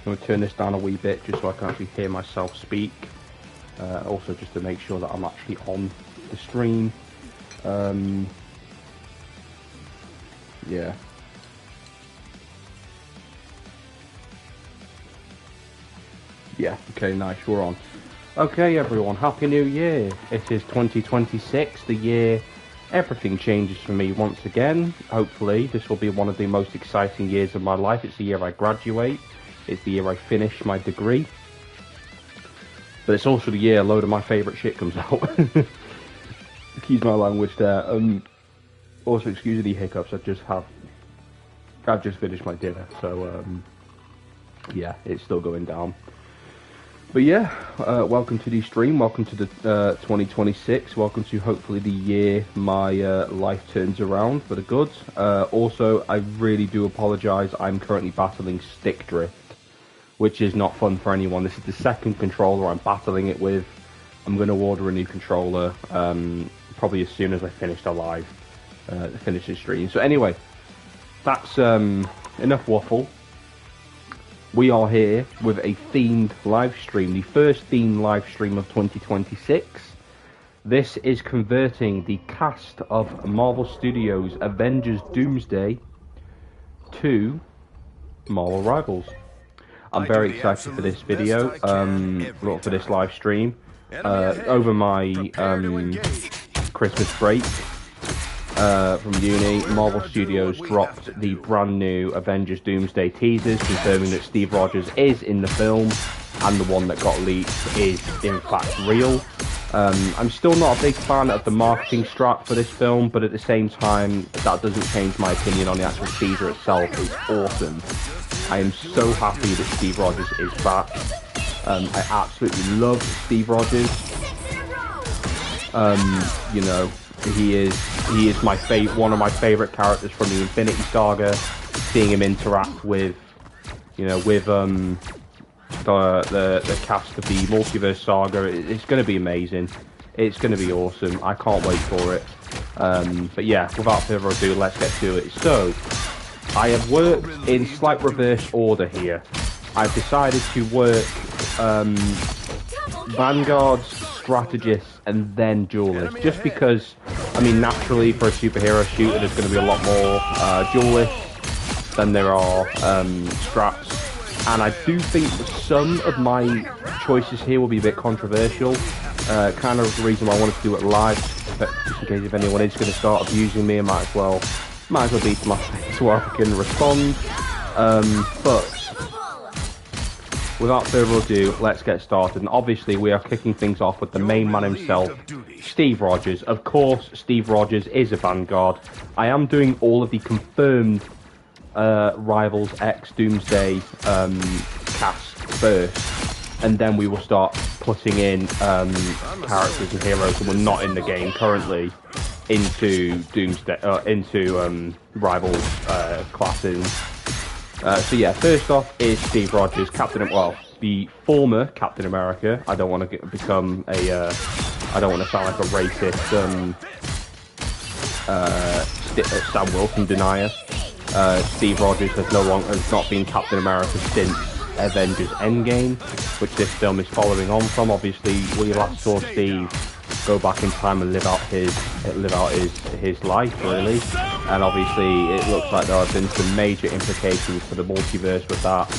I'm going to turn this down a wee bit just so I can actually hear myself speak. Also just to make sure that I'm actually on the stream. Yeah. Yeah, okay, nice, we're on. Okay everyone, Happy New Year. It is 2026, the year everything changes for me once again. Hopefully this will be one of the most exciting years of my life. It's the year I graduate. It's the year I finish my degree. But it's also the year a load of my favourite shit comes out. Excuse my language there. Also excuse any hiccups, I've just finished my dinner, so yeah, it's still going down. But yeah, welcome to the stream, welcome to the 2026, welcome to hopefully the year my life turns around for the good. Also, I really do apologise, I'm currently battling stick drift, which is not fun for anyone. This is the second controller I'm battling it with. I'm going to order a new controller, probably as soon as I finish the stream. So anyway, that's enough waffle. We are here with a themed live stream, the first themed live stream of 2026. This is converting the cast of Marvel Studios' Avengers Doomsday to Marvel Rivals. I'm very excited for this video, for this live stream. Over my Christmas break from uni, Marvel Studios dropped the brand new Avengers Doomsday teasers, confirming that Steve Rogers is in the film, and the one that got leaked is in fact real. I'm still not a big fan of the marketing strap for this film, but at the same time, that doesn't change my opinion on the actual teaser itself. It's awesome. I am so happy that Steve Rogers is back. I absolutely love Steve Rogers. You know, he is one of my favourite characters from the Infinity Saga. Seeing him interact with, you know, with the cast of the Multiverse Saga, it's going to be amazing. It's going to be awesome. I can't wait for it. But yeah, without further ado, let's get to it. So, I have worked in slight reverse order here. I've decided to work Vanguards, Strategists, and then Duelists. Just because, I mean, naturally for a superhero shooter, there's going to be a lot more Duelists than there are Strats. And I do think that some of my choices here will be a bit controversial. Kind of the reason why I wanted to do it live, just in case if anyone is going to start abusing me, I might as well be to my face where I can respond. But without further ado, let's get started. And obviously, we are kicking things off with the main man himself, Steve Rogers. Of course, Steve Rogers is a Vanguard. I am doing all of the confirmed Rivals X Doomsday cast first, and then we will start putting in characters and heroes who are not in the game currently into Doomsday, into Rivals classes. So yeah, first off is Steve Rogers, the former Captain America. I don't want to become a, I don't want to sound like a racist Sam Wilson denier. Steve Rogers has not been Captain America since Avengers Endgame, which this film is following on from. Obviously, we last saw Steve go back in time and live out his life, really. And obviously, it looks like there have been some major implications for the multiverse with that,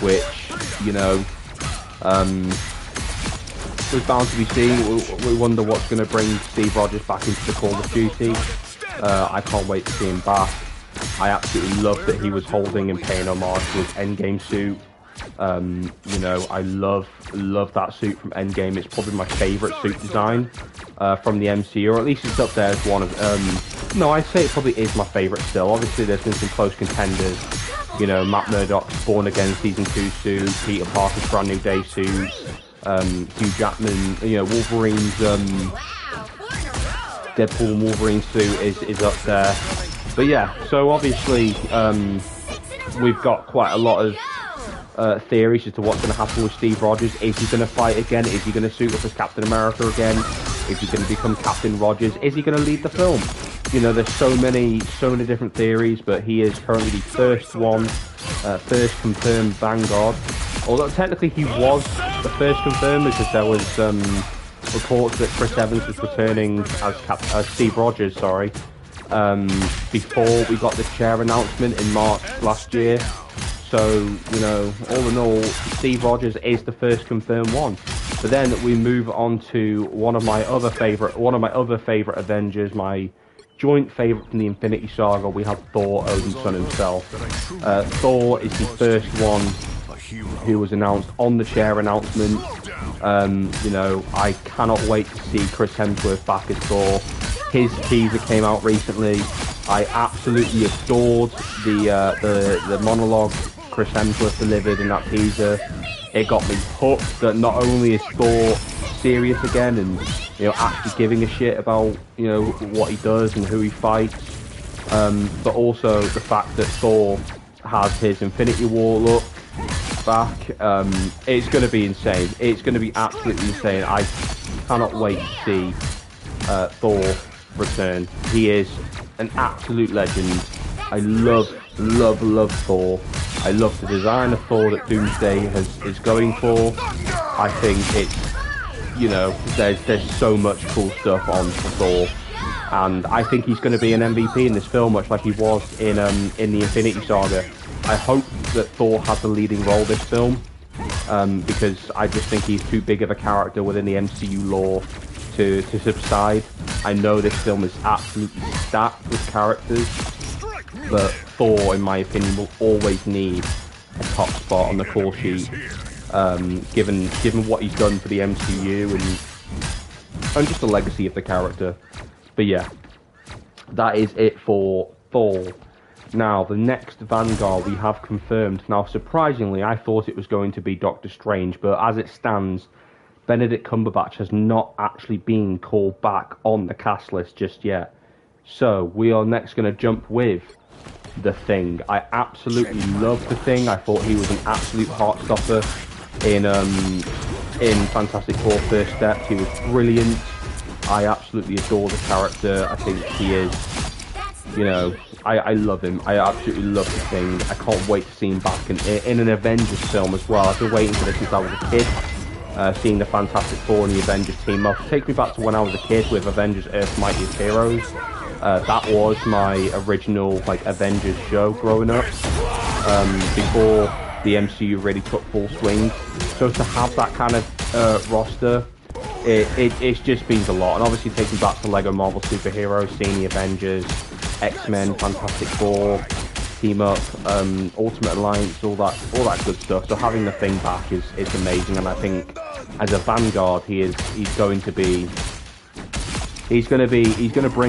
which, you know, was bound to be seen. We wonder what's going to bring Steve Rogers back into the Call of Duty. I can't wait to see him back. I absolutely love that he was holding and paying homage to his Endgame suit. You know, I love that suit from Endgame. It's probably my favourite suit design from the MCU, or at least it's up there as one of. No, I'd say it probably is my favourite still. Obviously, there's been some close contenders. You know, Matt Murdock's Born Again Season 2 suit, Peter Parker's Brand New Day suit, Hugh Jackman, you know, Wolverine's Deadpool and Wolverine suit is up there. But yeah, so obviously we've got quite a lot of theories as to what's going to happen with Steve Rogers. Is he going to fight again? Is he going to suit up as Captain America again? Is he going to become Captain Rogers? Is he going to lead the film? You know, there's so many different theories, but he is currently the first confirmed Vanguard. Although technically he was the first confirmed because there was reports that Chris Evans was returning as Steve Rogers, sorry, before we got the chair announcement in March last year. So, you know, all in all, Steve Rogers is the first confirmed one. But then we move on to one of my other favorite Avengers, my joint favorite from the Infinity Saga. We have Thor, Odin's son himself. Thor is the first one who was announced on the chair announcement. You know, I cannot wait to see Chris Hemsworth back as Thor. His teaser came out recently. I absolutely adored the monologue Chris Hemsworth delivered in that teaser. It got me hooked that not only is Thor serious again and, you know, actually giving a shit about, you know, what he does and who he fights, but also the fact that Thor has his Infinity War look back. It's going to be insane. It's going to be absolutely insane. I cannot wait to see Thor return. He is an absolute legend. I love Thor. I love the design of Thor that Doomsday is going for. I think it's, you know, there's so much cool stuff on for Thor, and I think he's going to be an MVP in this film, much like he was in the Infinity Saga. I hope that Thor has a leading role this film, because I just think he's too big of a character within the MCU lore to subside. I know this film is absolutely stacked with characters, but Thor, in my opinion, will always need a top spot on the call sheet, given what he's done for the MCU and just the legacy of the character. But yeah, that is it for Thor. Now, the next Vanguard we have confirmed. Now, surprisingly, I thought it was going to be Doctor Strange, but as it stands, Benedict Cumberbatch has not actually been called back on the cast list just yet. So, we are next going to jump with The Thing. I absolutely love The Thing. I thought he was an absolute heartstopper in Fantastic Four First Steps. He was brilliant. I absolutely adore the character. I think he is, you know, I love him. I absolutely love The Thing. I can't wait to see him back in an Avengers film as well. I've been waiting for this since I was a kid. Seeing the Fantastic Four and the Avengers team up. Take me back to when I was a kid with Avengers Earth's Mightiest Heroes. That was my original, like, Avengers show growing up, before the MCU really took full swing. So to have that kind of roster, it just means a lot. And obviously taking back to Lego Marvel Superheroes, seeing the Avengers, X-Men, Fantastic Four, Team Up, Ultimate Alliance, all that good stuff. So having The Thing back is amazing, and I think as a Vanguard, he's going to bring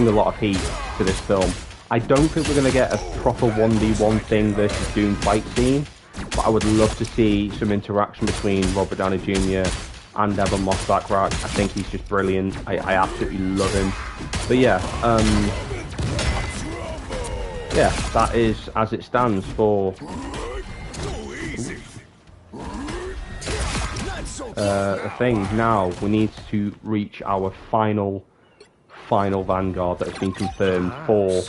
a lot of heat to this film. I don't think we're going to get a proper 1v1 Thing versus Doom fight scene, but I would love to see some interaction between Robert Downey Jr. and Evan Moss-Backrack. I think he's just brilliant. I absolutely love him. But yeah, that is as it stands for The Thing. Now we need to reach our final Vanguard that has been confirmed for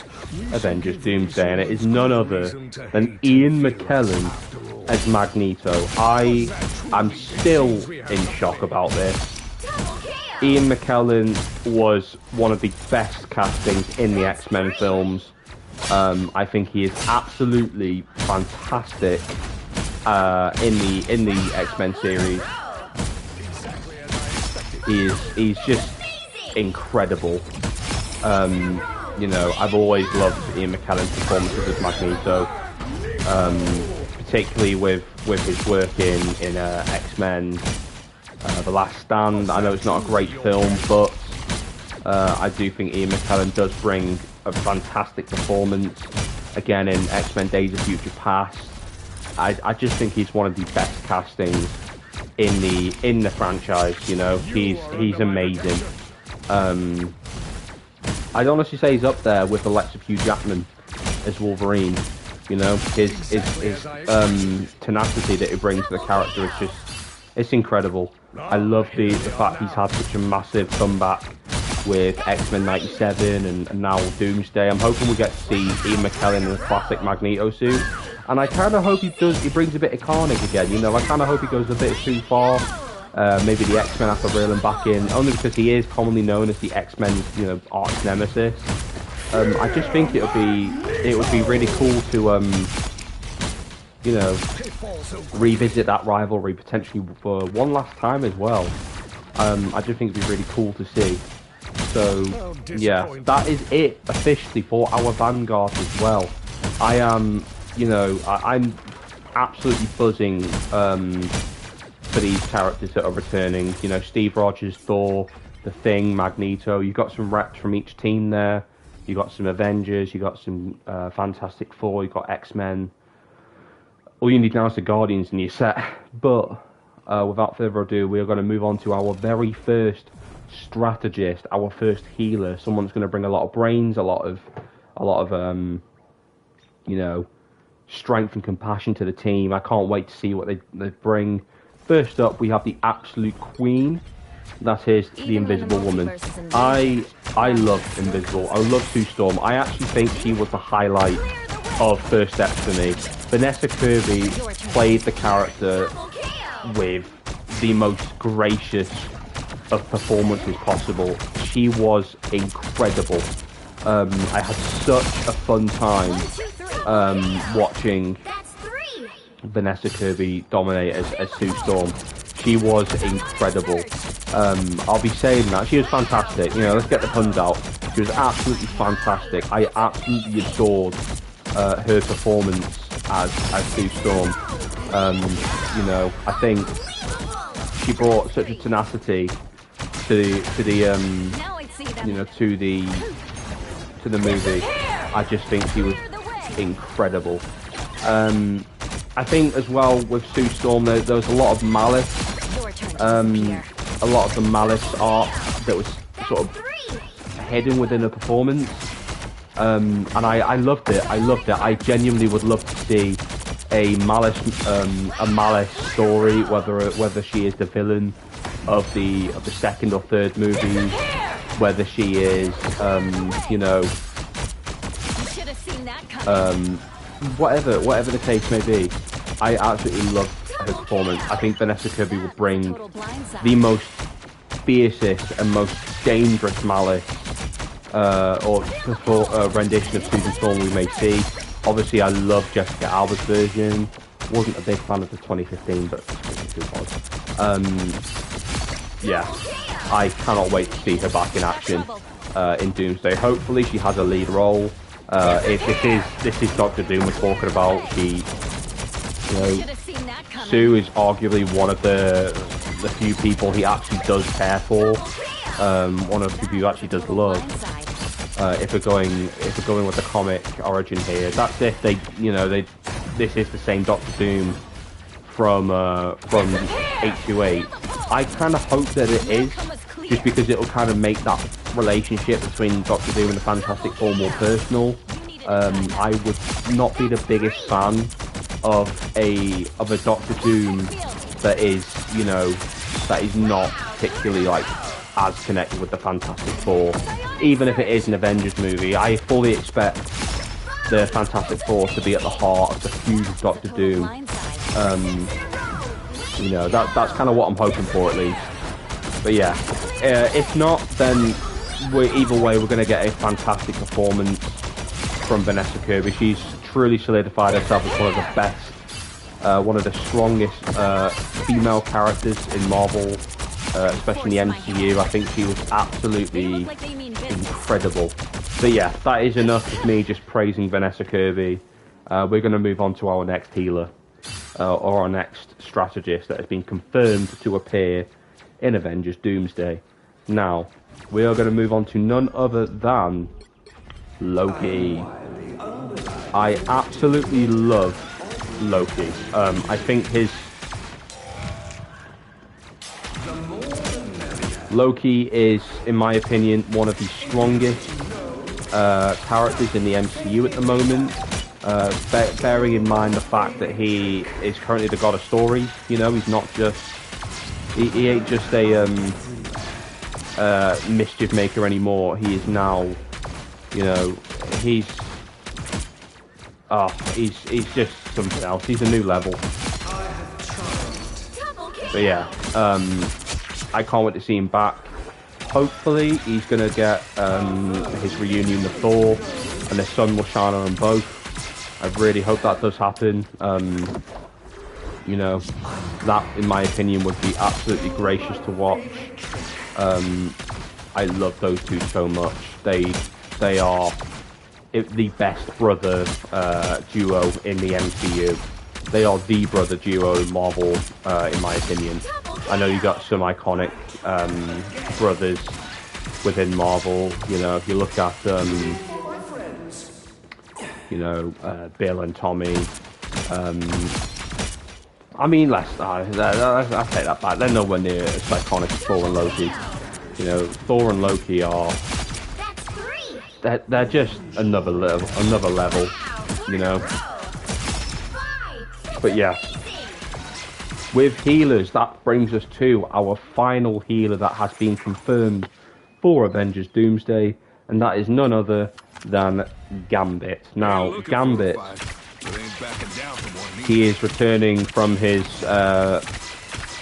Avengers Doomsday, and it is none other than Ian McKellen as Magneto. I am still in shock about this. Ian McKellen was one of the best castings in the X-Men films. I think he is absolutely fantastic in the X-Men series. He's just incredible. You know, I've always loved Ian McKellen's performances as Magneto, particularly with his work in X-Men, The Last Stand. I know it's not a great film, but I do think Ian McKellen does bring a fantastic performance again in X-Men Days of Future Past. I just think he's one of the best castings in the franchise. You know, he's amazing. I'd honestly say he's up there with the likes of Hugh Jackman as Wolverine. You know, his tenacity that he brings to the character is it's incredible. I love the fact he's had such a massive comeback with X-Men 97 and now Doomsday. I'm hoping we get to see Ian McKellen in the classic Magneto suit. And I kind of hope he brings a bit of carnage again, you know, I kind of hope he goes a bit too far. Maybe the X-Men have to reel him back in, only because he is commonly known as the X-Men's, you know, arch nemesis. I just think it would be really cool to, you know, revisit that rivalry potentially for one last time as well. I just think it'd be really cool to see. So, yeah, that is it officially for our Vanguard as well. I am, you know, I'm absolutely buzzing for these characters that are returning. You know, Steve Rogers, Thor, The Thing, Magneto. You've got some reps from each team there. You got some Avengers. You got some Fantastic Four. You got X-Men. All you need now is the Guardians and you're set. But without further ado, we are going to move on to our very first strategist, our first healer. Someone that's going to bring a lot of brains, a lot of you know, strength and compassion to the team. I can't wait to see what they bring. First up, we have the absolute queen. That is the Invisible Woman. I love Invisible. I love Sue Storm. I actually think she was the highlight of First Steps for me. Vanessa Kirby played the character with the most gracious of performances possible. She was incredible. I had such a fun time watching Vanessa Kirby dominate as Sue Storm. She was incredible. I'll be saying that. She was fantastic. You know, let's get the puns out. She was absolutely fantastic. I absolutely adored her performance as Sue Storm. You know, I think she brought such a tenacity to the you know, to the movie. I just think she was incredible. I think as well with Sue Storm, there was a lot of malice. A lot of the malice art that was sort of hidden within her performance. And I loved it. I loved it. I genuinely would love to see a malice story, whether she is the villain of the second or third movie, whether she is you know, whatever the case may be. I absolutely love her performance. I think Vanessa Kirby will bring the most fiercest and most dangerous malice or rendition of Susan Storm we may see. Obviously, I love Jessica Alba's version. Wasn't a big fan of the 2015, but it was. Yeah, I cannot wait to see her back in action in Doomsday. Hopefully, she has a lead role. If this is Doctor Doom we're talking about, she, you know, Sue is arguably one of the few people he actually does care for. One of the people he actually does love. If we're going with the comic origin here, that's if they, you know, this is the same Doctor Doom from 828. I kind of hope that it is, just because it will kind of make that relationship between Doctor Doom and the Fantastic Four more personal. I would not be the biggest fan of a Doctor Doom that is, you know, that is not particularly like as connected with the Fantastic Four. Even if it is an Avengers movie, I fully expect the Fantastic Four to be at the heart of the feud of Doctor Doom. You know, that's kind of what I'm hoping for at least. But yeah, if not, then either way we're going to get a fantastic performance from Vanessa Kirby. She's truly solidified herself as one of the best, one of the strongest female characters in Marvel, especially in the MCU. I think she was absolutely incredible. But yeah, that is enough of me just praising Vanessa Kirby. We're going to move on to our next healer, or our next strategist that has been confirmed to appear in Avengers Doomsday. Now, we are going to move on to none other than Loki. I absolutely love Loki. I think Loki is, in my opinion, one of the strongest characters in the MCU at the moment. Bearing in mind the fact that he is currently the god of stories. You know, he's not just he ain't just a mischief maker anymore. He is now, you know, he's Oh, he's just something else. He's a new level. But yeah, I can't wait to see him back. Hopefully, he's gonna get his reunion with Thor, and the sun will shine on them both. I really hope that does happen. You know, that, in my opinion, would be absolutely gracious to watch. I love those two so much. They are the best brother duo in the MCU. They are the brother duo in Marvel, in my opinion. I know you got some iconic brothers within Marvel. You know, if you look at you know, Bill and Tommy. I mean, I take that back. They're nowhere near as iconic as Thor and Loki. You know, Thor and Loki are. They're just another level. You know. But yeah, with healers, that brings us to our final healer that has been confirmed for Avengers Doomsday, and that is none other than Gambit. Now, Gambit, he is returning from his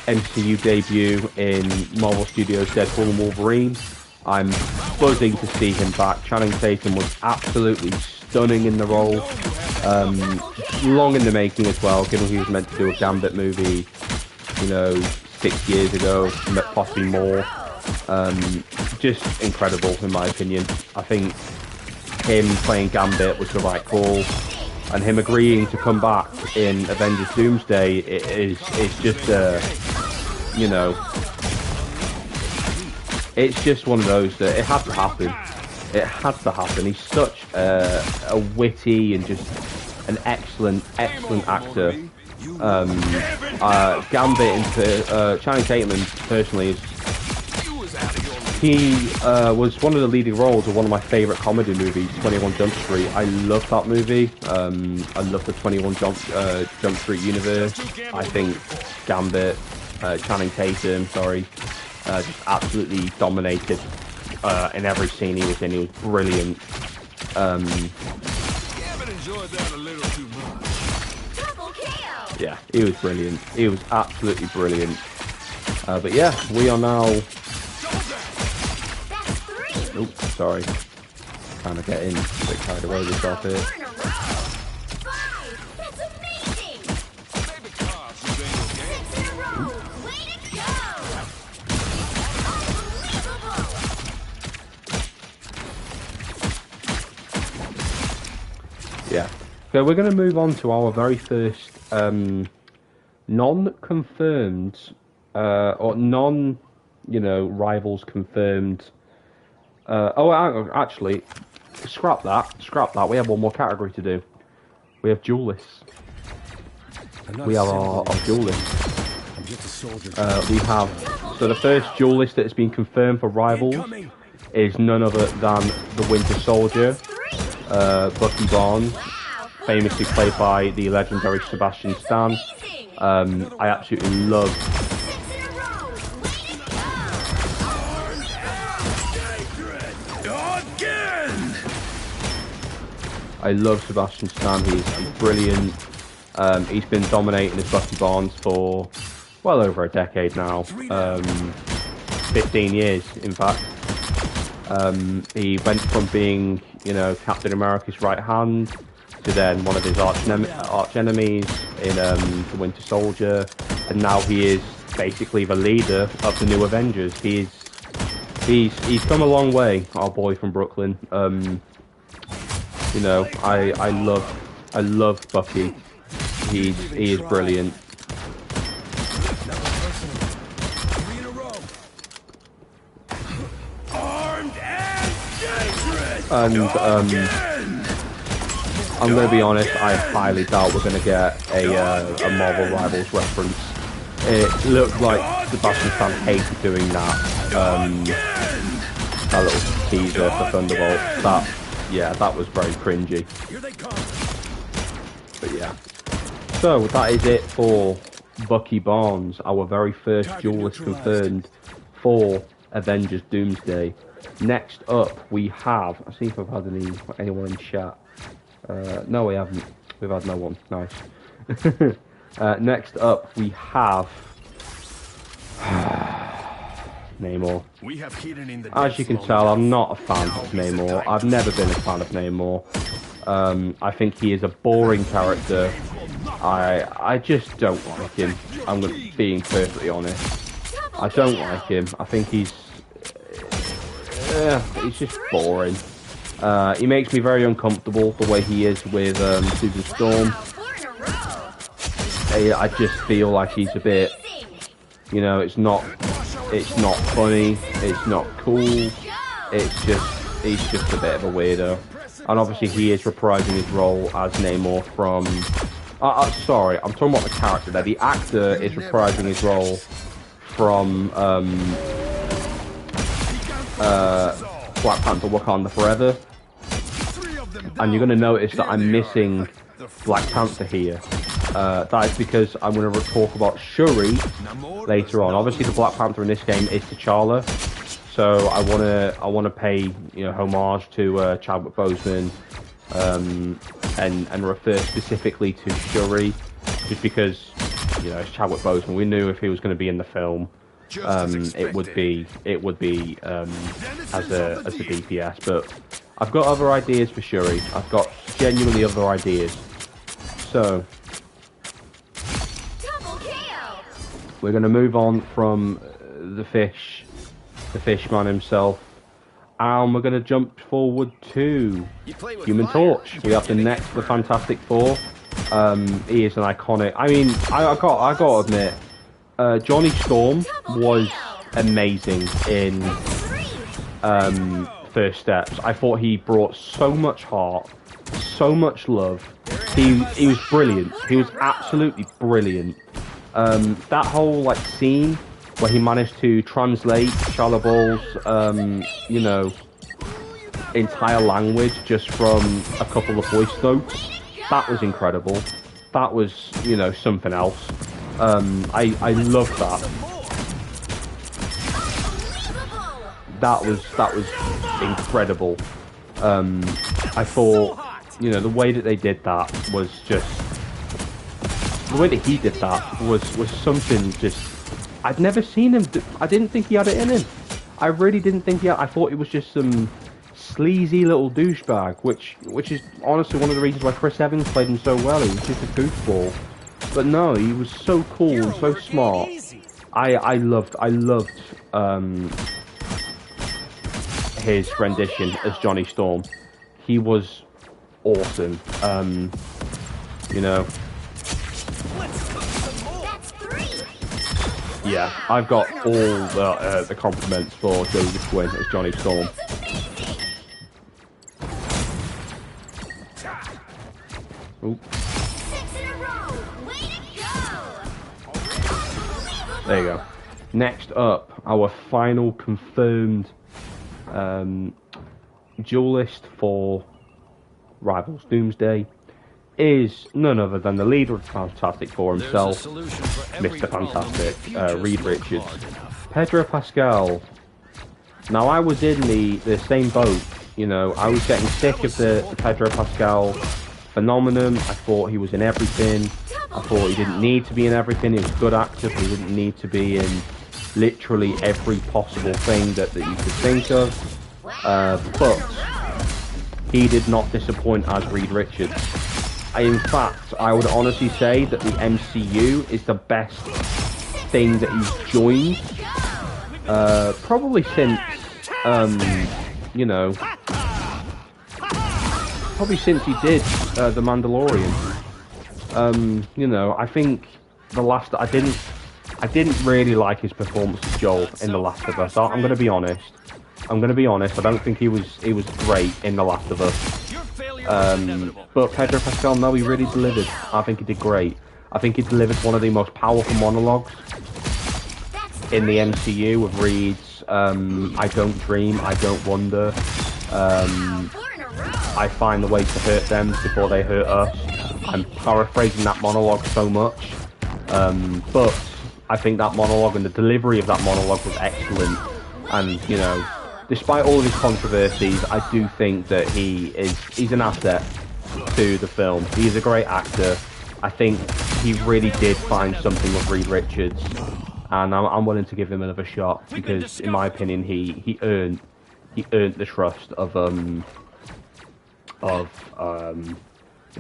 MCU debut in Marvel Studios' Deadpool and Wolverine. I'm buzzing to see him back. Channing Tatum was absolutely stunning in the role. Long in the making as well, given he was meant to do a Gambit movie, you know, 6 years ago, possibly more. Just incredible in my opinion. I think him playing Gambit was the right call, and him agreeing to come back in Avengers Doomsday is just you know, it's just one of those that it had to happen. It had to happen. He's such a witty and just an excellent actor. Gambit into Channing Tatum personally is. He was one of the leading roles of one of my favourite comedy movies, 21 Jump Street. I love that movie. I love the 21 Jump Street universe. I think Gambit, Channing Tatum, just absolutely dominated in every scene he was in. He was brilliant. Yeah, he was brilliant. He was absolutely brilliant. But yeah, we are now. Oops, sorry. Trying to get in. A bit carried away with yourself here. Yeah. So we're going to move on to our very first non-confirmed or rivals confirmed. Actually, scrap that. We have one more category to do. We have duelists. We have our duelists. We have, so the first duelist that has been confirmed for rivals is none other than the Winter Soldier, Bucky Barnes, famously played by the legendary Sebastian Stan. I absolutely love. I love Sebastian Stan. He's brilliant. He's been dominating as Bucky Barnes for well over a decade now. 15 years, in fact. He went from being, Captain America's right hand to then one of his arch enemies in the Winter Soldier, and now he is basically the leader of the new Avengers. He's come a long way, our boy from Brooklyn. I love Bucky. He is brilliant. And I'm going to be honest, I highly doubt we're going to get a Marvel Rivals reference. It looked like Sebastian Stan hated doing that. That little teaser for Thunderbolt. That was very cringy. But yeah. So that is it for Bucky Barnes, our very first duelist confirmed for Avengers Doomsday. Next up we have, I'll see if I've had anyone in chat. No, we haven't. We've had no one. Nice. Next up, we have Namor. As you can tell, I'm not a fan of Namor. I've never been a fan of Namor. I think he is a boring character. I just don't like him. I'm being perfectly honest. I don't like him. I think he's just boring. He makes me very uncomfortable the way he is with Susan Storm. I just feel like he's a bit, you know, it's not funny, it's not cool, he's just a bit of a weirdo. And obviously he is reprising his role as Namor from, sorry, I'm talking about the character there. The actor is reprising his role from Black Panther Wakanda Forever. And you're going to notice that I'm missing Black Panther here. That is because I'm going to talk about Shuri later on. Obviously, the Black Panther in this game is T'Challa, so I want to pay homage to Chadwick Boseman, and refer specifically to Shuri, just because it's Chadwick Boseman. We knew if he was going to be in the film, it would be as a DPS, but I've got other ideas for Shuri. I've got genuinely other ideas. So we're going to move on from the Fishman himself, and we're going to jump forward to Human Torch. We have the the Fantastic Four. He is an iconic. I mean, I got to admit, Johnny Storm was amazing in First Steps. I thought he brought so much heart, so much love. He was brilliant. He was absolutely brilliant. That whole scene where he managed to translate Shalabal's entire language just from a couple of voice notes, that was incredible. That was something else. I love that. That was incredible. I thought the way that they did that was just. The way that he did that was something just. I'd never seen him. I didn't think he had it in him. I really didn't think he had. I thought it was just some sleazy little douchebag, which is honestly one of the reasons why Chris Evans played him so well. He was just a goofball, but no, he was so cool and so smart. I loved his rendition as Johnny Storm. He was awesome. Yeah, I've got all the compliments for Joseph Quinn as Johnny Storm. Ooh. There you go. Next up, our final confirmed duelist for Rivals Doomsday is none other than the leader of the Fantastic Four himself, Mr. Fantastic, Reed Richards. Pedro Pascal. Now, I was in the same boat, I was getting sick of the Pedro Pascal phenomenon. I thought he was in everything. I thought he didn't need to be in everything. He was a good actor, but he didn't need to be in literally every possible thing that you could think of. But he did not disappoint as Reed Richards. In fact, I would honestly say that the MCU is the best thing that he's joined. Probably since, probably since he did The Mandalorian. I think I didn't really like his performance as Joel in The Last of Us. I'm going to be honest. I don't think he was great in The Last of Us. But Pedro Pascal, no, he really delivered. I think he did great. I think he delivered one of the most powerful monologues in the MCU with Reed's I don't dream, I don't wonder. I find the way to hurt them before they hurt us. I'm paraphrasing that monologue so much. But I think that monologue and the delivery of that monologue was excellent. And, despite all of his controversies, I do think that he's an asset to the film. He's a great actor. I think he really did find something with Reed Richards, and I'm willing to give him another shot because, in my opinion, he earned the trust of you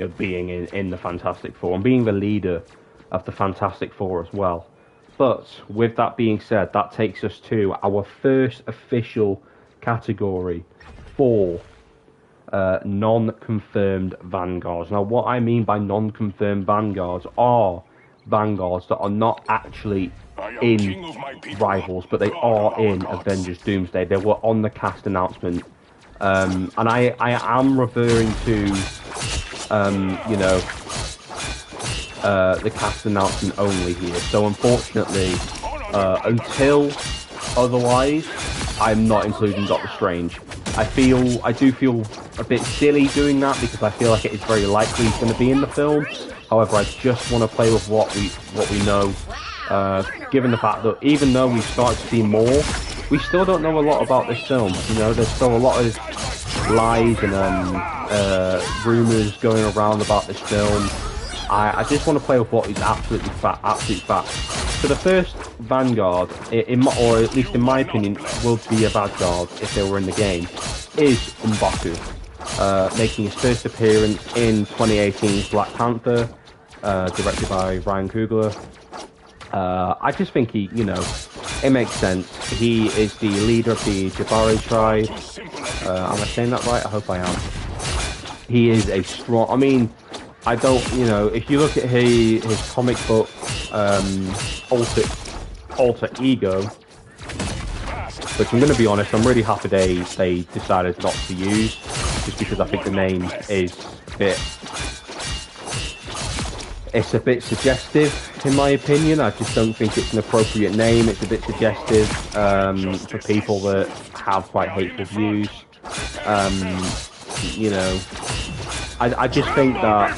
know, being in the Fantastic Four and being the leader of the Fantastic Four as well. But with that being said, that takes us to our first official category for non-confirmed vanguards. Now, what I mean by non-confirmed vanguards are vanguards that are not actually in Rivals, but they are in Avengers Doomsday. They were on the cast announcement. And I am referring to, you know, the cast announcement only here. So unfortunately, until otherwise, I'm not including Doctor Strange. I do feel a bit silly doing that because I feel like it is very likely he's going to be in the film. However, I just want to play with what we know, given the fact that even though we've started to see more, we still don't know a lot about this film. You know, there's still a lot of lies and rumours going around about this film. I just want to play with what is absolute fact. So the first Vanguard, or at least in my opinion, will be a Vanguard if they were in the game, is M'Baku, making his first appearance in 2018's Black Panther, directed by Ryan Coogler. I just think you know, it makes sense. He is the leader of the Jabari tribe. Am I saying that right? I hope I am. He is a strong... I mean, I don't... You know, if you look at his comic book alter ego, which I'm going to be honest, I'm really happy they decided not to use, just because I think the name is it's a bit suggestive, in my opinion. I just don't think it's an appropriate name. It's a bit suggestive for people that have quite hateful views. You know, I just think that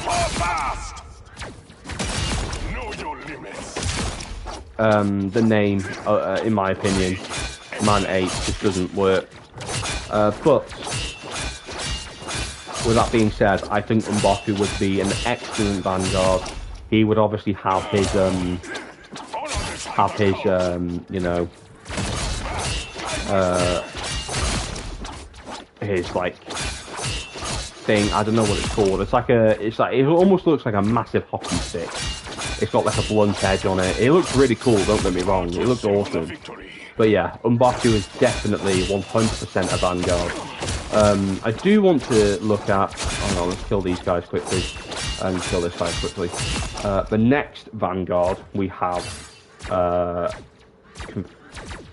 the name, in my opinion, Man 8 just doesn't work. But with that being said, I think M'Baku would be an excellent Vanguard. He would obviously have his, you know, his like thing. I don't know what it's called. It almost looks like a massive hockey stick. It's got like a blunt edge on it. It looks really cool. Don't get me wrong. It looks awesome. But yeah, M'Baku is definitely 100% a Vanguard. I do want to look at... Oh no, let's kill these guys quickly. And kill this guy quickly. The next Vanguard we have,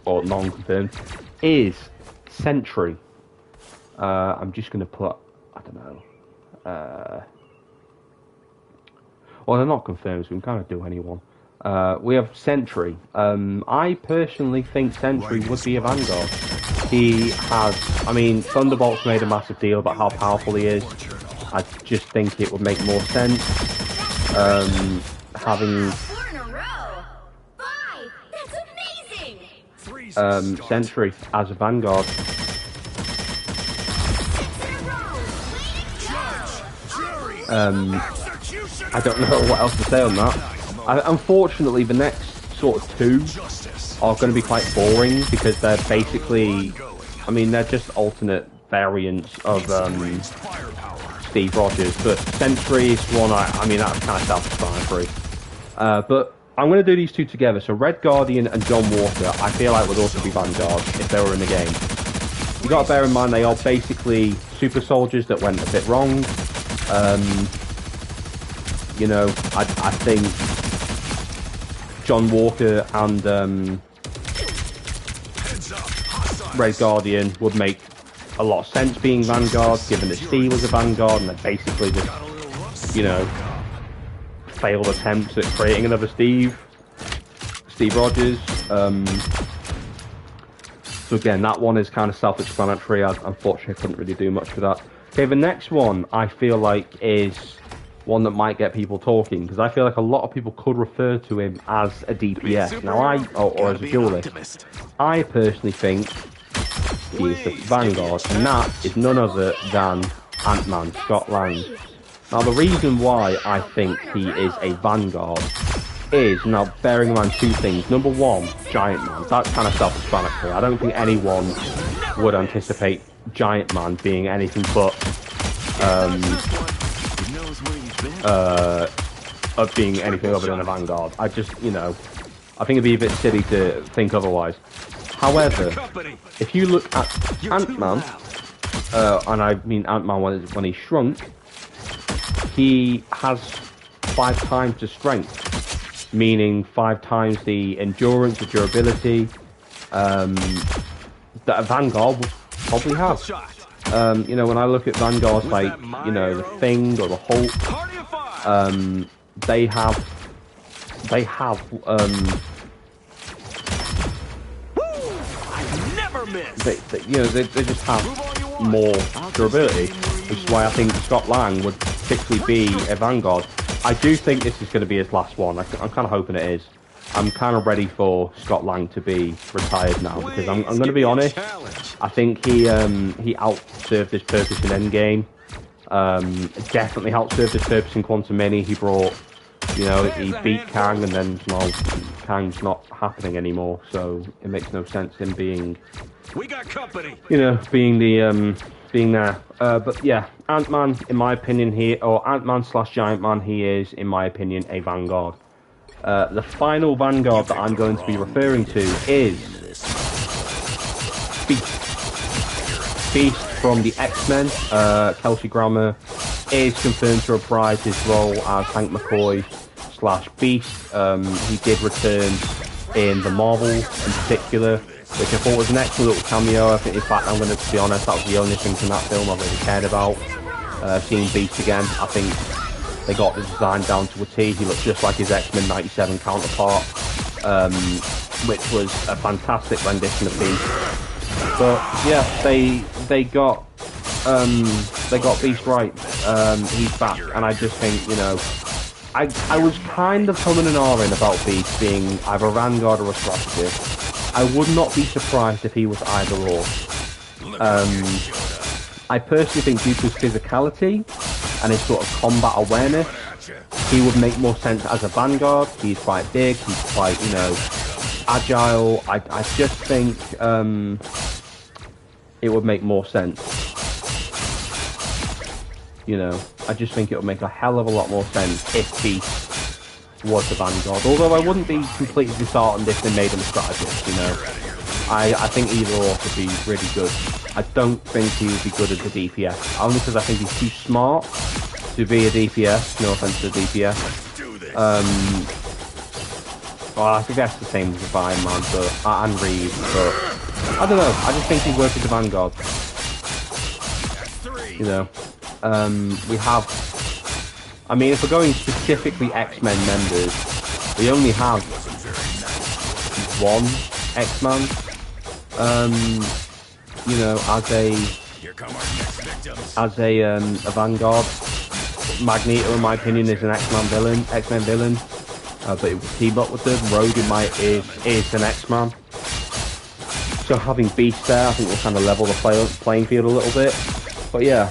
or non-confirmed, is Sentry. I'm just going to put... I don't know. Well, they're not confirmed, so we can kind of do anyone. We have Sentry. I personally think Sentry would be a Vanguard. He has... I mean, Thunderbolt's made a massive deal about how powerful he is. I just think it would make more sense having Sentry as a Vanguard. I don't know what else to say on that. Unfortunately, the next sort of two are going to be quite boring because they're basically, I mean, they're just alternate variants of Steve Rogers. But Sentry is one I mean, that's kind of self-explanatory. But I'm going to do these two together. So Red Guardian and John Walker, I feel like would also be Vanguard if they were in the game. You got to bear in mind they are basically super soldiers that went a bit wrong. You know, I think John Walker and Red Guardian would make a lot of sense being Vanguard, given that Steve was a Vanguard and they basically just, you know, failed attempts at creating another Steve Rogers. So again, that one is kind of self-explanatory. Unfortunately, I couldn't really do much for that. Okay, the next one I feel like is one that might get people talking, because I feel like a lot of people could refer to him as a DPS. Now, or as a duelist. I personally think he is the Vanguard, and that is none other than Ant-Man, Scott Lang. Now, the reason why I think he is a Vanguard is, now, bearing in mind two things. Number one, Giant Man. That's kind of self-explanatory. I don't think anyone would anticipate Giant Man being anything but of being anything other than a Vanguard. I just, you know, I think it'd be a bit silly to think otherwise. However, if you look at Ant-Man, and I mean Ant-Man when he shrunk, he has 5 times the strength, meaning 5 times the endurance, the durability, that a Vanguard would probably have. You know, when I look at Vanguards like, you know, the Thing or the Hulk, they have, you know, they just have more durability, which is why I think Scott Lang would particularly be a Vanguard. I do think this is going to be his last one. I'm kind of hoping it is. I'm kind of ready for Scott Lang to be retired now, because I'm going to be honest. I think he outserved his purpose in Endgame. Definitely outserved his purpose in Quantum Mania. He brought, you know, he beat Kang, and then, well, Kang's not happening anymore, so it makes no sense him being, you know, being the being there. But yeah, Ant-Man, in my opinion, or Ant-Man / Giant Man, he is, in my opinion, a Vanguard. The final Vanguard that I'm going to be referring to is Beast. Beast from the X-Men. Kelsey Grammer is confirmed to reprise his role as Hank McCoy / Beast. He did return in the Marvel in particular, which I thought was an excellent little cameo. I think, in fact, I'm going to be honest, that was the only thing from that film I really cared about. Seeing Beast again, I think they got the design down to a T. He looked just like his X-Men '97 counterpart, which was a fantastic rendition of Beast. But yeah, they got Beast right. He's back, and I just think, you know, I was kind of humming and ahhing about Beast being either a Vanguard or a strategist. I would not be surprised if he was either or. I personally think due to his physicality and his sort of combat awareness, he would make more sense as a Vanguard. He's quite big, he's quite, you know, agile. I just think it would make more sense. You know, I just think it would make a hell of a lot more sense if Beast was the Vanguard. Although I wouldn't be completely disheartened if they made him a strategist, you know. I think either or could be really good. I don't think he would be good as a DPS, only because I think he's too smart to be a DPS, no offense to the DPS. Well, I think that's the same with Iron Man, and Reed, but I don't know, I just think he'd work as a Vanguard. You know, we have, I mean, if we're going specifically X-Men members, we only have one X-Man, you know, as a Vanguard. Magneto, in my opinion, is an X-Men villain, but it would team up with them. Rogue, is an X-Man. So having Beast there, I think will kind of level the playing field a little bit. But yeah,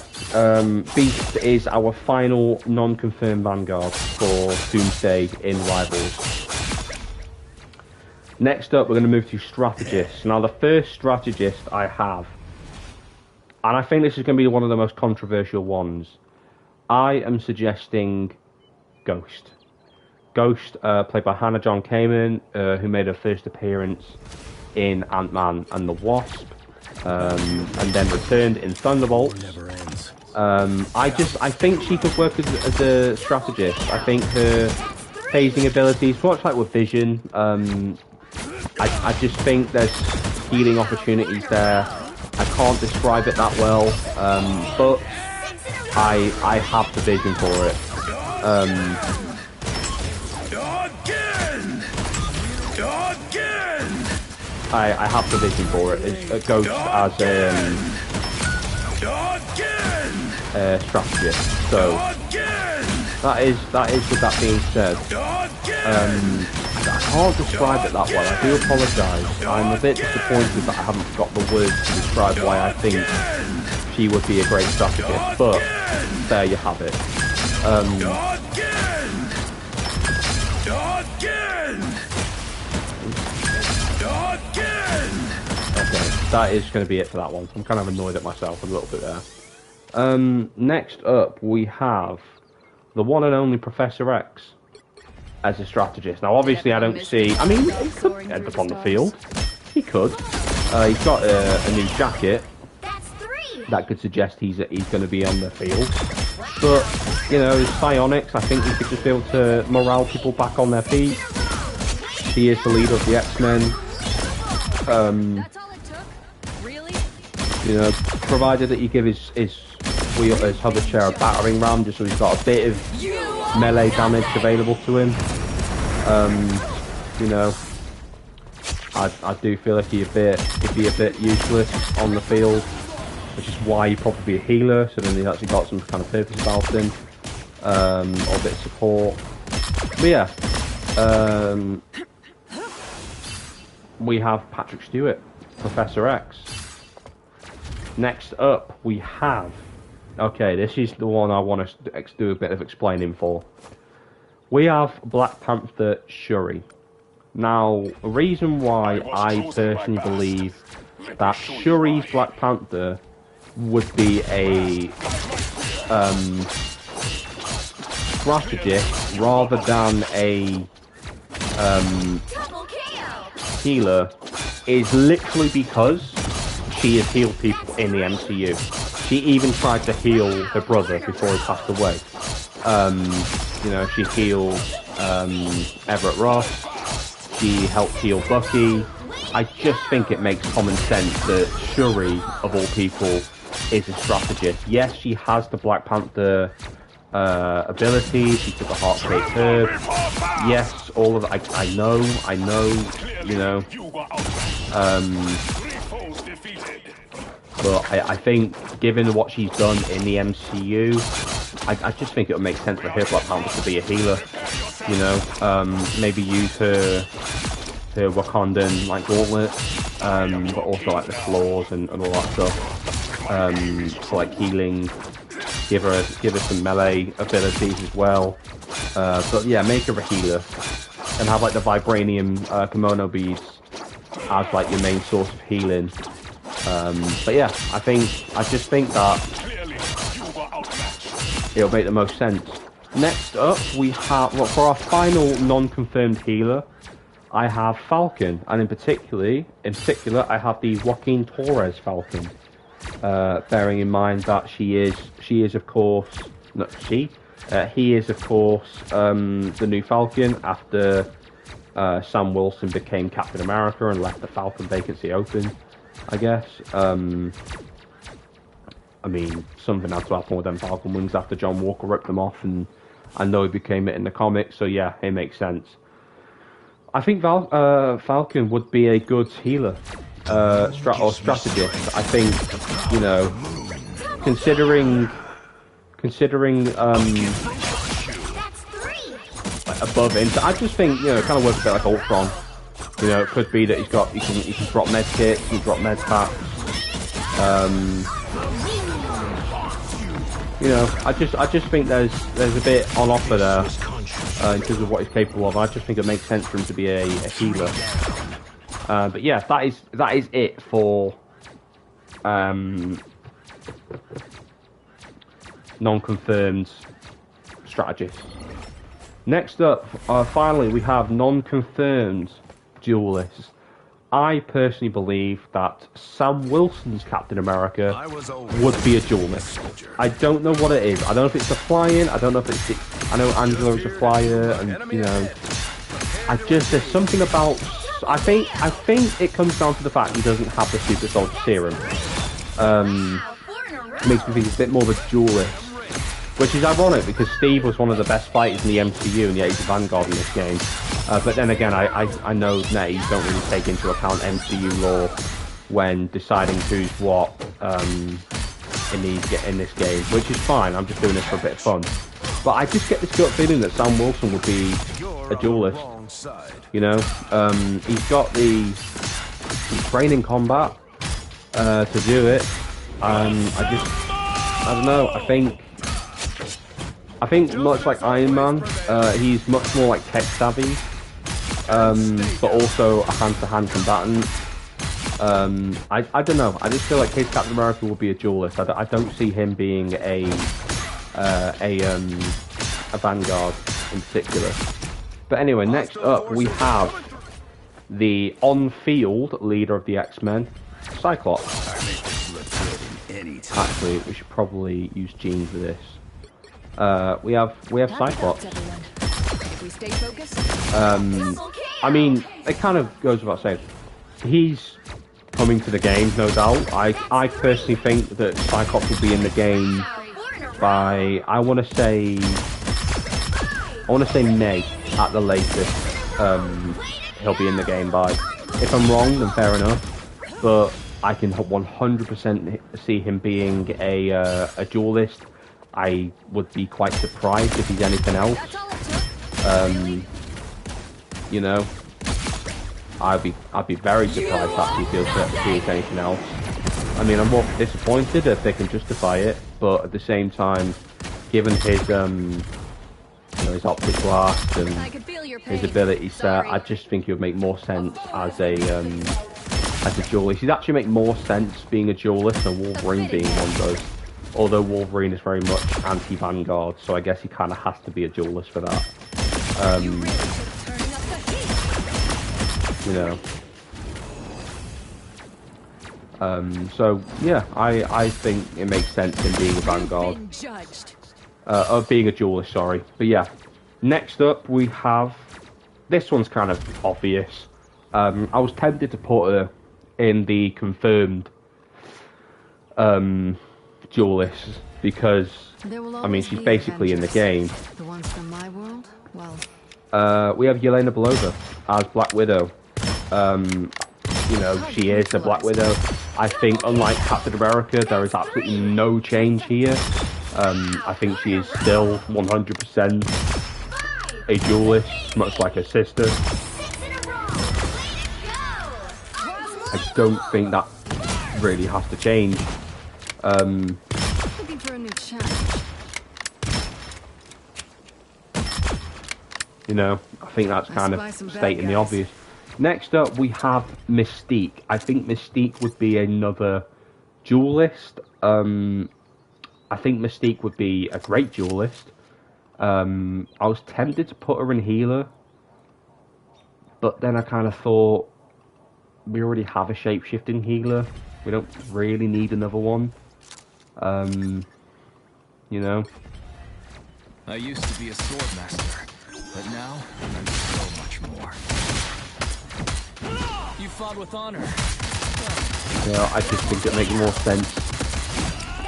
Beast is our final non-confirmed Vanguard for Doomsday in Rivals. Next up, we're going to move to strategists. Now, the first strategist I have, and I think this is going to be one of the most controversial ones, I am suggesting Ghost. Ghost, played by Hannah John Kamen, who made her first appearance in Ant-Man and the Wasp, and then returned in Thunderbolts. I think she could work as a strategist. I think her phasing abilities, much like with Vision, I just think there's healing opportunities there. I can't describe it that well, but I have the vision for it. I have the vision for it. It goes as a strategist. So that is with that being said. I can't describe it that well. I do apologise. I'm a bit disappointed that I haven't got the words to describe why I think she would be a great strategist, but there you have it. Okay, that is going to be it for that one. I'm kind of annoyed at myself a little bit there. Next up, we have the one and only Professor X as a strategist. Now, obviously, I don't see... I mean, he could end up on the field. He could. He's got a new jacket. That could suggest he's going to be on the field. But, you know, his psionics, I think he could just be able to morale people back on their feet. He is the leader of the X-Men. You know, provided that you give his hover chair a battering ram, just so he's got a bit of melee damage available to him. You know, I do feel like he'd be a bit useless on the field, which is why he'd probably be a healer, so then he's actually got some kind of purpose about him, or a bit of support. But yeah, we have Patrick Stewart, Professor X. Next up, we have... Okay, this is the one I want to do a bit of explaining for. We have Black Panther Shuri. Now, the reason why I personally believe that Shuri's Black Panther would be a strategist rather than a healer is literally because she has healed people in the MCU. She even tried to heal her brother before he passed away. You know, she healed Everett Ross. She helped heal Bucky. I just think it makes common sense that Shuri, of all people, is a strategist. Yes, she has the Black Panther abilities. She took a heart-shaped herb. Yes, all of that. I know, you know. But I think, given what she's done in the MCU, I just think it would make sense for her Black Panther to be a healer. You know, maybe use her Wakandan like gauntlet, but also like the claws and all that stuff. For like healing, give her some melee abilities as well. But yeah, make her a healer and have like the vibranium kimono beads as like your main source of healing. But yeah, I just think that it'll make the most sense. Next up, we have, well, for our final non-confirmed healer, I have Falcon, and in particular, I have the Joaquin Torres Falcon. Bearing in mind that he is of course the new Falcon after Sam Wilson became Captain America and left the Falcon vacancy open, I guess. I mean, something had to happen with them Falcon wings after John Walker ripped them off, and I know he became it in the comics, so yeah, it makes sense. I think Falcon would be a good healer, or strategist. I think, you know, considering above him, so I just think, you know, it kind of works a bit like Ultron. You know, it could be that he can drop med kits, he can drop med packs. You know, I just think there's a bit on offer there in terms of what he's capable of. I just think it makes sense for him to be a healer. But yeah, that is it for non-confirmed strategists. Next up, finally, we have non-confirmed duelists. I personally believe that Sam Wilson's Captain America would be a duelist. I don't know what it is. I don't know if it's the flying. I don't know if it's the... I know Angela's a flyer, and you know, there's something about... I think it comes down to the fact he doesn't have the super soldier serum. Makes me think he's a bit more of a duelist, which is ironic because Steve was one of the best fighters in the MCU and yet he's a Vanguard in this game. But then again, I know NetEase don't really take into account MCU lore when deciding who's what in this game, which is fine. I'm just doing this for a bit of fun. But I just get this gut feeling that Sam Wilson would be a duelist. You know, he's got the training combat to do it. I don't know. I think I think much like Iron Man, he's much more like tech savvy, but also a hand-to-hand combatant. I don't know. I just feel like his Captain America will be a duelist. I don't see him being a Vanguard in particular. But anyway, next up we have the on-field leader of the X-Men, Cyclops. Actually, we should probably use Jean for this. We have Cyclops. I mean, it kind of goes without saying. He's coming to the game, no doubt. I personally think that Cyclops will be in the game by I want to say May at the latest. He'll be in the game by. If I'm wrong, then fair enough. But I can 100% see him being a duelist. I would be quite surprised if he's anything else. You know, I'd be very surprised actually if he's anything else. I mean, I'm more disappointed if they can justify it, but at the same time, given his his optic blast and his ability set, I just think he would make more sense as a duelist. He'd actually make more sense being a duelist than Wolverine being one does. Although Wolverine is very much anti-Vanguard, so I guess he kind of has to be a duelist for that. You know. So yeah, I think it makes sense in being a Vanguard. Of being a duelist, sorry. But yeah, next up we have, this one's kind of obvious. I was tempted to put her in the confirmed duelist because I mean she's basically in the game. The ones from my world? Well, we have Yelena Belova as Black Widow. You know, she is a Black Widow. I think unlike Captain America, there is absolutely no change here. I think she is still 100% a duelist, much like her sister. I don't think that really has to change. looking for a new challenge. You know, I think that's kind of stating the obvious. Next up, we have Mystique. I think Mystique would be another duelist. I think Mystique would be a great duelist. I was tempted to put her in healer, but then I kind of thought we already have a shape-shifting healer. We don't really need another one. You know. I used to be a sword master, but now I'm so much more. You fought with honor. Yeah, I just think it makes more sense.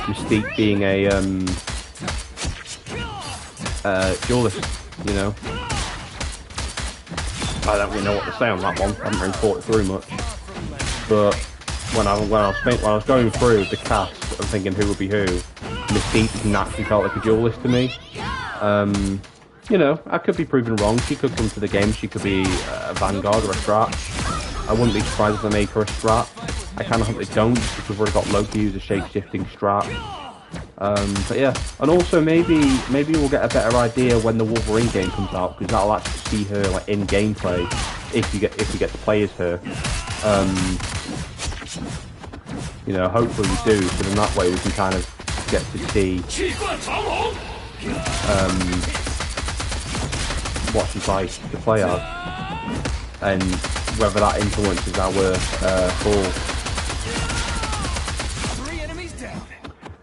Mystique being a duelist, you know. I don't really know what to say on that one. I haven't really thought it through much. But when I was going through the cast and thinking who would be who, Mystique naturally felt like a duelist to me. You know, I could be proven wrong. She could come to the game. She could be a Vanguard or a Strat. I wouldn't be surprised if they make her a Strat. I kind of hope they don't, because we've already got Loki who's a shape-shifting Strat. But yeah, and also maybe we'll get a better idea when the Wolverine game comes out, because that'll actually see her like in gameplay if you get to play as her. You know, hopefully we do, so then that way we can kind of get to see what she's like to play as, and whether that influences our fall.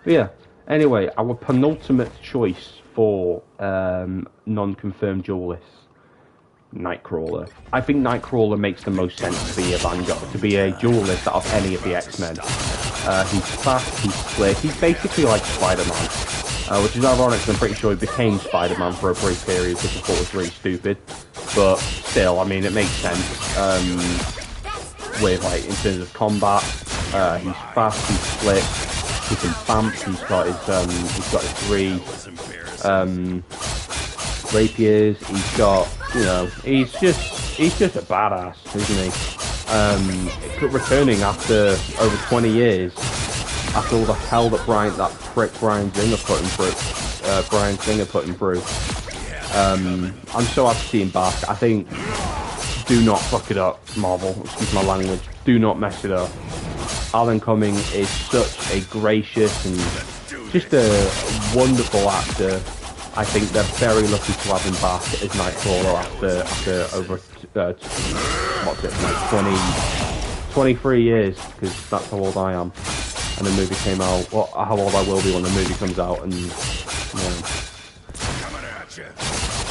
But yeah, anyway, our penultimate choice for non-confirmed duelists, Nightcrawler. I think Nightcrawler makes the most sense to be a Vanguard, to be a duelist out of any of the X-Men. He's fast, he's slick, he's basically like Spider-Man. Which is ironic because I'm pretty sure he became Spider-Man for a brief period, which I thought was really stupid. But still, I mean, it makes sense. With like in terms of combat, he's fast, he's slick, he can bamf. He's got his 3 rapiers. He's got, you know, he's just a badass, isn't he? Returning after over 20 years. after all the hell that that prick Brian Singer put him through. I'm so happy to see him back. I think, do not fuck it up, Marvel. Excuse my language. Do not mess it up. Alan Cumming is such a gracious and just a wonderful actor. I think they're very lucky to have him back as Nightcrawler after over what's it, like 23 years, because that's how old I am. And the movie came out. Well, how old I will be when the movie comes out, and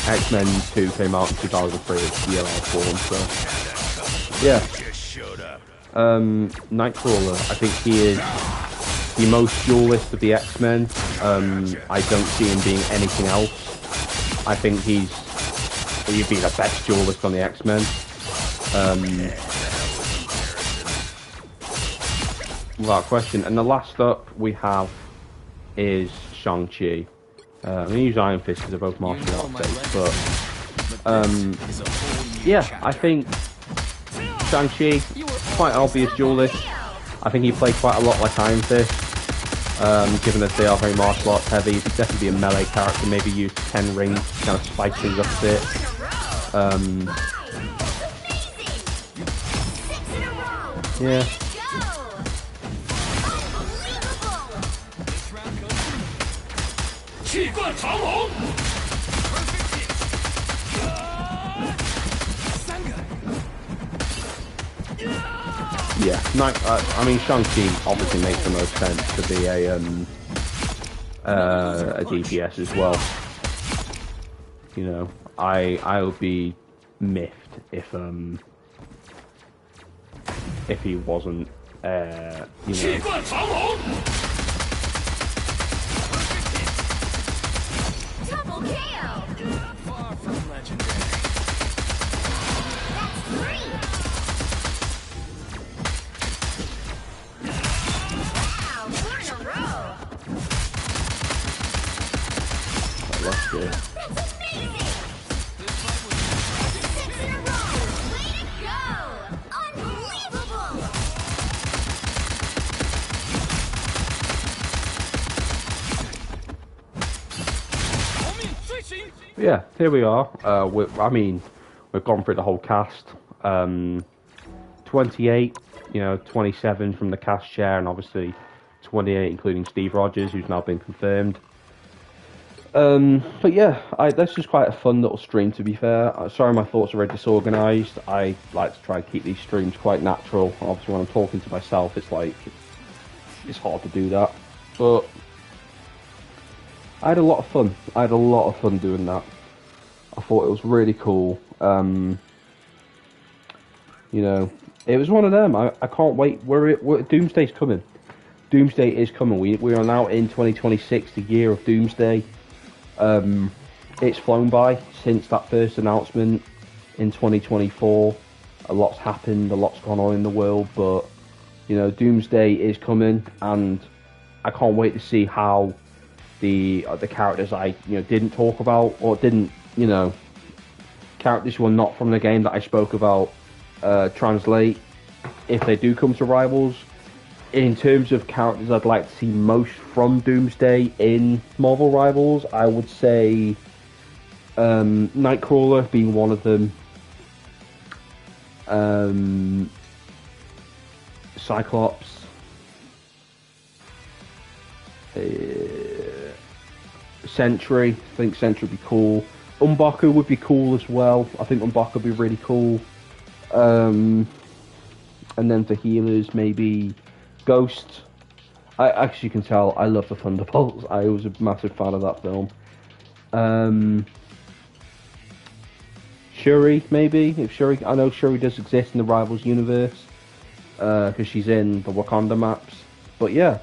X-Men 2 came out in 2003. It's the year I was born, so yeah. Nightcrawler, I think he is the most duelist of the X-Men. I don't see him being anything else. I think he'd be the best duelist on the X-Men. Without question. And the last up we have is Shang-Chi. I'm going to use Iron Fist because they're both martial arts based, but yeah, I think Shang-Chi, quite an obvious duelist. I think he played quite a lot like Iron Fist, given that they are very martial arts heavy. He'd definitely be a melee character, maybe use 10 rings to kind of spice things up a bit. Yeah. Yeah, I mean, Shang-Chi obviously makes the most sense to be a DPS as well. You know, I would be miffed if he wasn't, you know. Double KO. Far from legendary. That's 3. Wow, 4 in a row. That's good. That's amazing. 6 in a row. Way to go. Unbelievable. Yeah, here we are. We've gone through the whole cast. 28, 27 from the cast chair, and obviously 28 including Steve Rogers, who's now been confirmed. But yeah, this was quite a fun little stream, to be fair. Sorry my thoughts are very disorganised. I like to try and keep these streams quite natural. Obviously when I'm talking to myself, it's hard to do that. But I had a lot of fun. Doing that. I thought it was really cool. It was one of them. I can't wait. Doomsday's coming. Doomsday is coming. We are now in 2026, the year of Doomsday. It's flown by since that first announcement in 2024. A lot's happened. A lot's gone on in the world, but Doomsday is coming, and I can't wait to see how the characters I didn't talk about, or didn't characters who are not from the game that I spoke about translate if they do come to Rivals. In terms of characters I'd like to see most from Doomsday in Marvel Rivals, I would say Nightcrawler being one of them, Cyclops, Sentry. I think Sentry would be cool. M'Baku would be cool as well. I think M'Baku would be really cool. And then for healers, maybe Ghost. As you can tell, I love the Thunderbolts. I was a massive fan of that film. Shuri, maybe. I know Shuri does exist in the Rivals universe, because she's in the Wakanda maps. But yeah.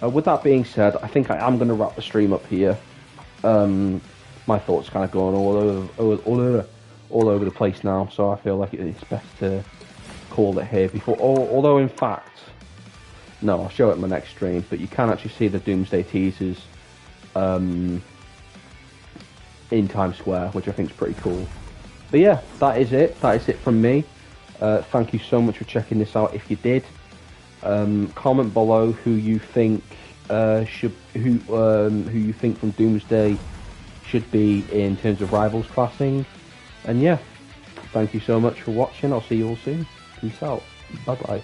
With that being said, I think I am going to wrap the stream up here. My thoughts kind of going all over the place now, so I feel like it's best to call it here. Although in fact, no, I'll show it in my next stream. But you can actually see the Doomsday teasers in Times Square, which I think is pretty cool. But yeah, that is it. That is it from me. Thank you so much for checking this out. If you did, Comment below who you think who you think from Doomsday should be in terms of rivals classing. And yeah, thank you so much for watching. I'll see you all soon. Peace out. Bye bye.